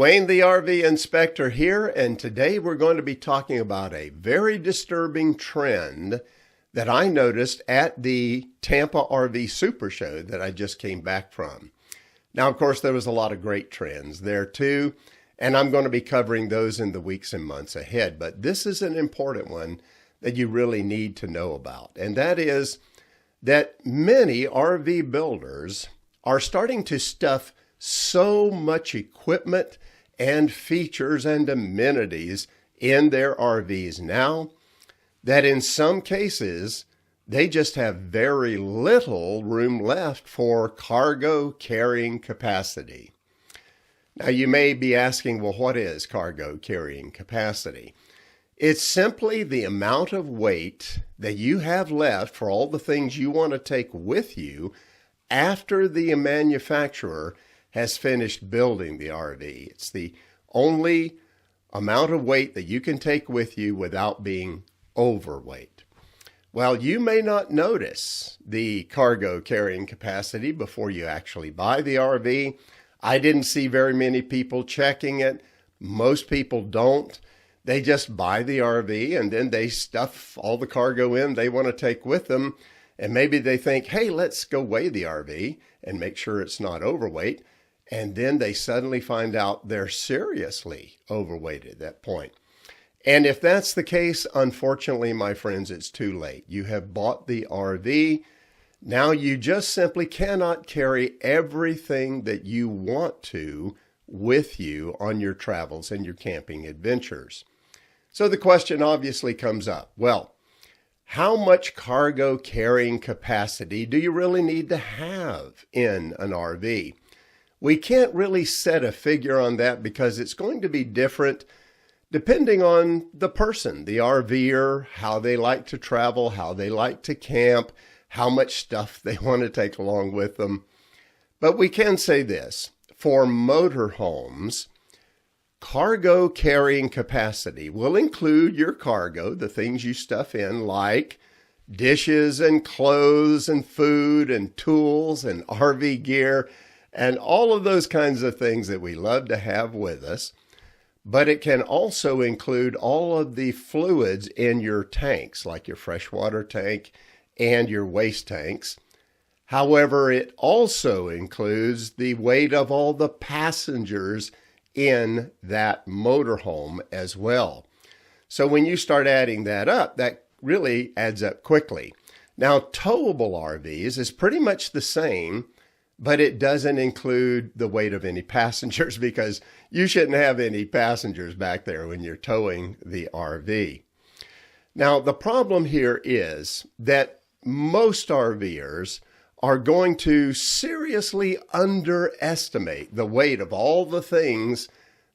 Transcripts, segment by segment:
Dwayne the RV Inspector here, and today we're going to be talking about a very disturbing trend that I noticed at the Tampa RV Supershow that I just came back from. Now, of course, there was a lot of great trends there too, and I'm going to be covering those in the weeks and months ahead, but this is an important one that you really need to know about, and that is that many RV builders are starting to stuff so much equipment and features and amenities in their RVs now that in some cases they just have very little room left for cargo carrying capacity. Now you may be asking, well, what is cargo carrying capacity? It's simply the amount of weight that you have left for all the things you want to take with you after the manufacturer has finished building the RV. It's the only amount of weight that you can take with you without being overweight. Well, you may not notice the cargo carrying capacity before you actually buy the RV. I didn't see very many people checking it. Most people don't. They just buy the RV and then they stuff all the cargo in they want to take with them. And maybe they think, hey, let's go weigh the RV and make sure it's not overweight. And then they suddenly find out they're seriously overweight at that point. And if that's the case, unfortunately, my friends, it's too late. You have bought the RV. Now you just simply cannot carry everything that you want to with you on your travels and your camping adventures. So the question obviously comes up, well, how much cargo carrying capacity do you really need to have in an RV? We can't really set a figure on that because it's going to be different depending on the person, the RVer, how they like to travel, how they like to camp, how much stuff they want to take along with them. But we can say this, for motorhomes, cargo carrying capacity will include your cargo, the things you stuff in like dishes and clothes and food and tools and RV gear and all of those kinds of things that we love to have with us. But it can also include all of the fluids in your tanks, like your freshwater tank and your waste tanks. However, it also includes the weight of all the passengers in that motorhome as well. So when you start adding that up, that really adds up quickly. Now, towable RVs is pretty much the same, but it doesn't include the weight of any passengers because you shouldn't have any passengers back there when you're towing the RV. Now, the problem here is that most RVers are going to seriously underestimate the weight of all the things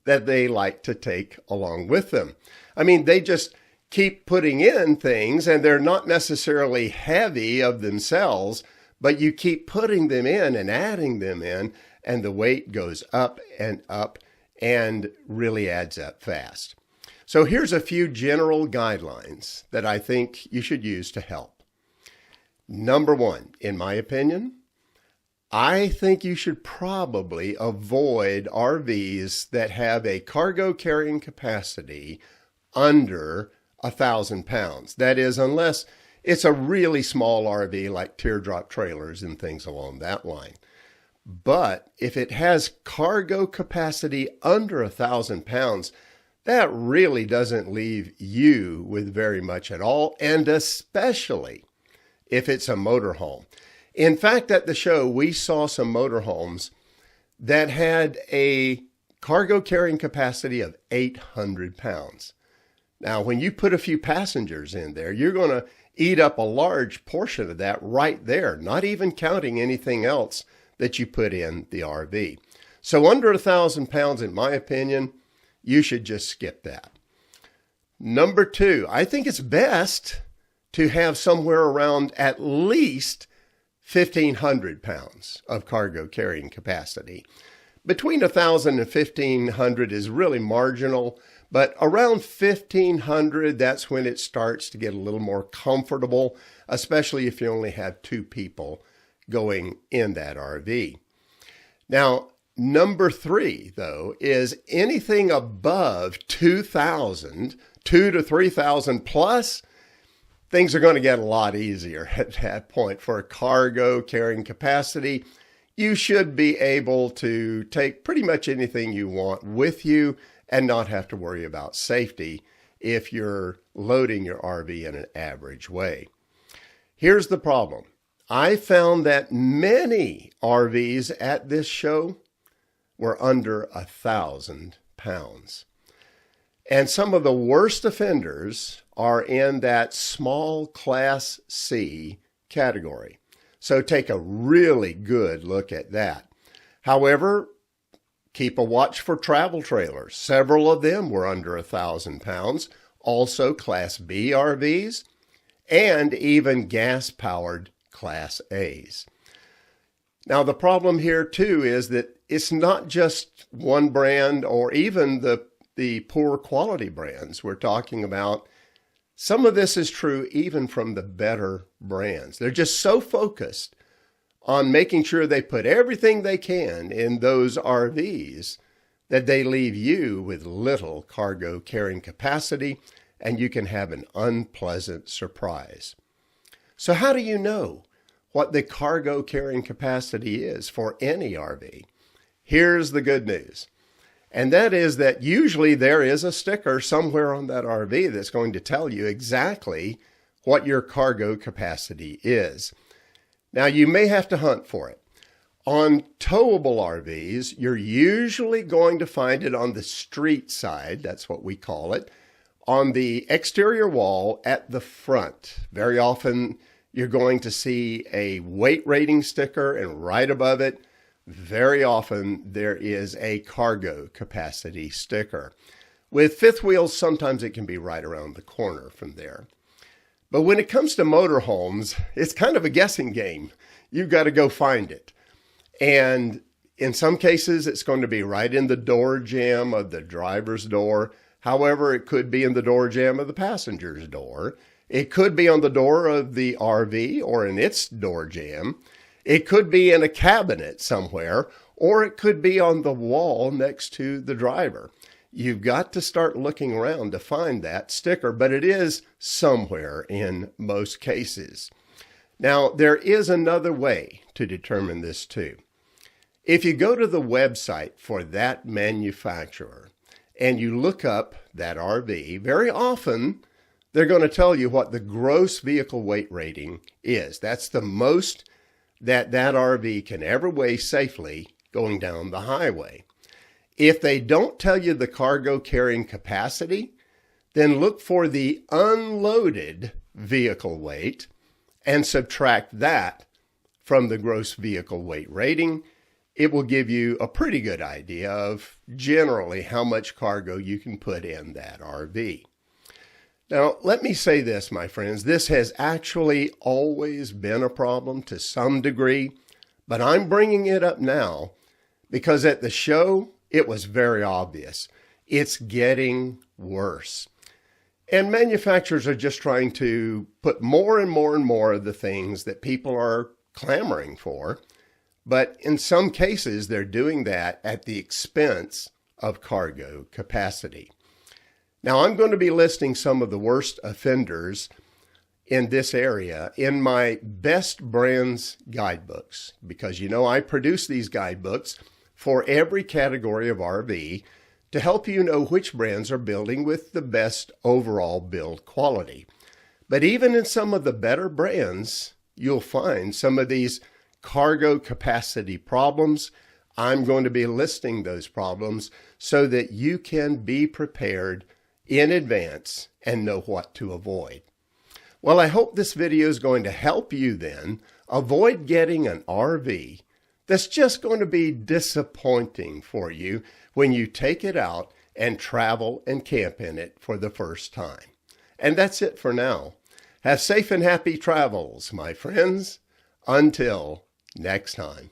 that they like to take along with them. I mean, they just keep putting in things and they're not necessarily heavy of themselves, but you keep putting them in and adding them in, and the weight goes up and really adds up fast. So here's a few general guidelines that I think you should use to help. Number one, in my opinion, I think you should probably avoid RVs that have a cargo carrying capacity under 1,000 pounds. That is, unless it's a really small RV like teardrop trailers and things along that line. But if it has cargo capacity under 1,000 pounds, that really doesn't leave you with very much at all, and especially if it's a motorhome. In fact, at the show, we saw some motorhomes that had a cargo carrying capacity of 800 pounds. Now, when you put a few passengers in there, you're going to eat up a large portion of that right there, not even counting anything else that you put in the RV. So under 1,000 pounds, in my opinion, you should just skip that. Number two, I think it's best to have somewhere around at least 1,500 pounds of cargo carrying capacity. Between 1,000 and 1,500 is really marginal, but around 1,500, that's when it starts to get a little more comfortable, especially if you only have two people going in that RV. Now, number 3, though, is anything above 2,000, 2 to 3,000 plus, things are going to get a lot easier at that point. For a cargo carrying capacity, you should be able to take pretty much anything you want with you and not have to worry about safety if you're loading your RV in an average way. Here's the problem. I found that many RVs at this show were under 1,000 pounds. And some of the worst offenders are in that small Class C category. So take a really good look at that. However, keep a watch for travel trailers. Several of them were under 1,000 pounds. Also Class B RVs and even gas-powered Class A's. Now, the problem here, too, is that it's not just one brand or even the poor quality brands we're talking about. Some of this is true even from the better brands. They're just so focused on making sure they put everything they can in those RVs that they leave you with little cargo carrying capacity, and you can have an unpleasant surprise. So how do you know what the cargo carrying capacity is for any RV? Here's the good news. And that is that usually there is a sticker somewhere on that RV that's going to tell you exactly what your cargo capacity is. Now, you may have to hunt for it. On towable RVs, you're usually going to find it on the street side, that's what we call it, on the exterior wall at the front. Very often, you're going to see a weight rating sticker, and right above it, very often there is a cargo capacity sticker. With fifth wheels, sometimes it can be right around the corner from there. But when it comes to motorhomes, it's kind of a guessing game. You've got to go find it. And in some cases, it's going to be right in the door jamb of the driver's door. However, it could be in the door jamb of the passenger's door. It could be on the door of the RV or in its door jamb. It could be in a cabinet somewhere, or it could be on the wall next to the driver. You've got to start looking around to find that sticker, but it is somewhere in most cases. Now, there is another way to determine this too. If you go to the website for that manufacturer and you look up that RV, very often they're going to tell you what the gross vehicle weight rating is. That's the most that RV can ever weigh safely going down the highway. If they don't tell you the cargo carrying capacity, then look for the unloaded vehicle weight and subtract that from the gross vehicle weight rating. It will give you a pretty good idea of generally how much cargo you can put in that RV. Now, let me say this, my friends. This has actually always been a problem to some degree, but I'm bringing it up now because at the show, it was very obvious. It's getting worse. And manufacturers are just trying to put more and more and more of the things that people are clamoring for. But in some cases, they're doing that at the expense of cargo capacity. Now, I'm going to be listing some of the worst offenders in this area in my Best Brands guidebooks, because I produce these guidebooks for every category of RV to help you know which brands are building with the best overall build quality. But even in some of the better brands, you'll find some of these cargo capacity problems. I'm going to be listing those problems so that you can be prepared in advance and know what to avoid. Well, I hope this video is going to help you then avoid getting an RV that's just going to be disappointing for you when you take it out and travel and camp in it for the first time. And that's it for now. Have safe and happy travels, my friends. Until next time.